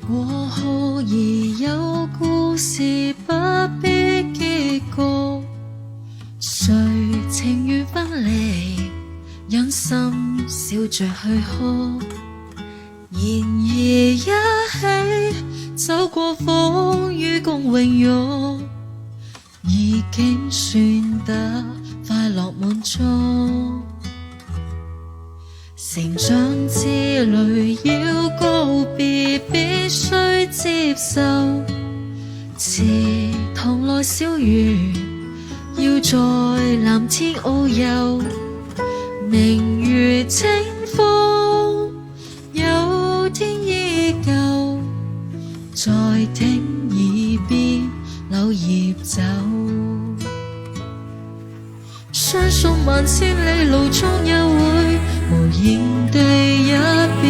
果可以有故事，不必結局，誰情願分離，忍心笑着去哭。然而一起走過風雨共榮辱，已經算得快樂滿足。成長之旅要告別，必須接受，池塘內小魚要在藍天遨遊，明月清風有天依舊，在聽耳邊柳葉走。相信萬千里路終有會無言地一別，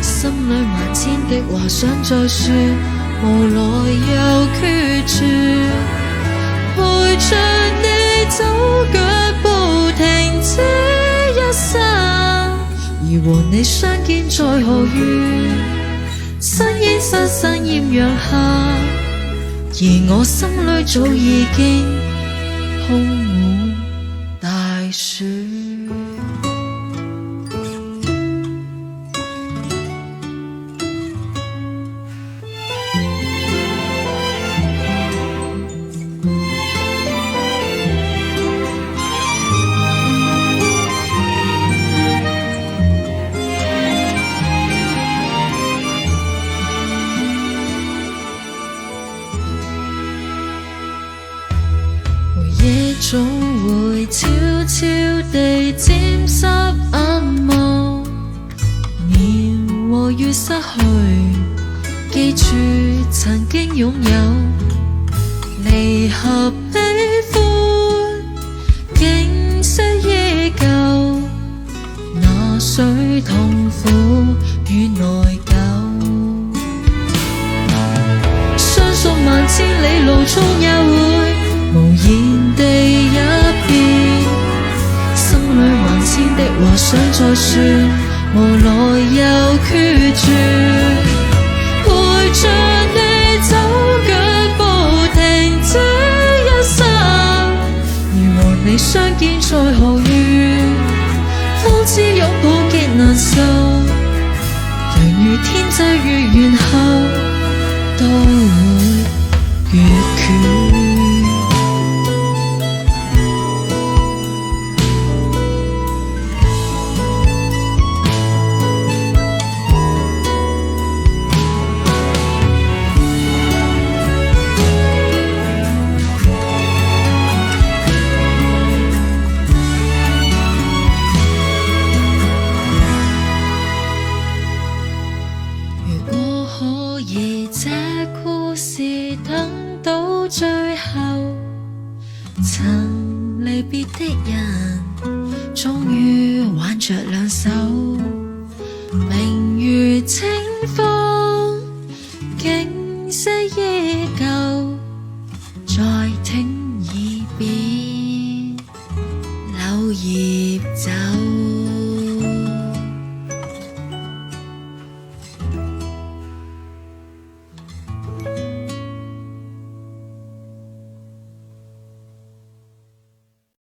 心裏萬千的話想再說，無奈又決絕。陪着你走，腳步停止一剎，而和你相見在何月？身煙散散豔陽下，而我心裏早已經鋪滿大雪。夜總會悄悄地沾濕眼眸，年和月失去，記住曾經擁有，離合悲歡景色依舊，那誰痛苦與內疚？相信萬千里路終有會無言地一別，心裏萬千的話想再說，無奈又決絕。陪着你走，腳步停止一剎，而和你相見在何月？方知擁抱極難受，人如天際月圓後，都會越缺。這故事等到最後，曾離別的人終於挽着兩手，明月清風景色依舊，在聽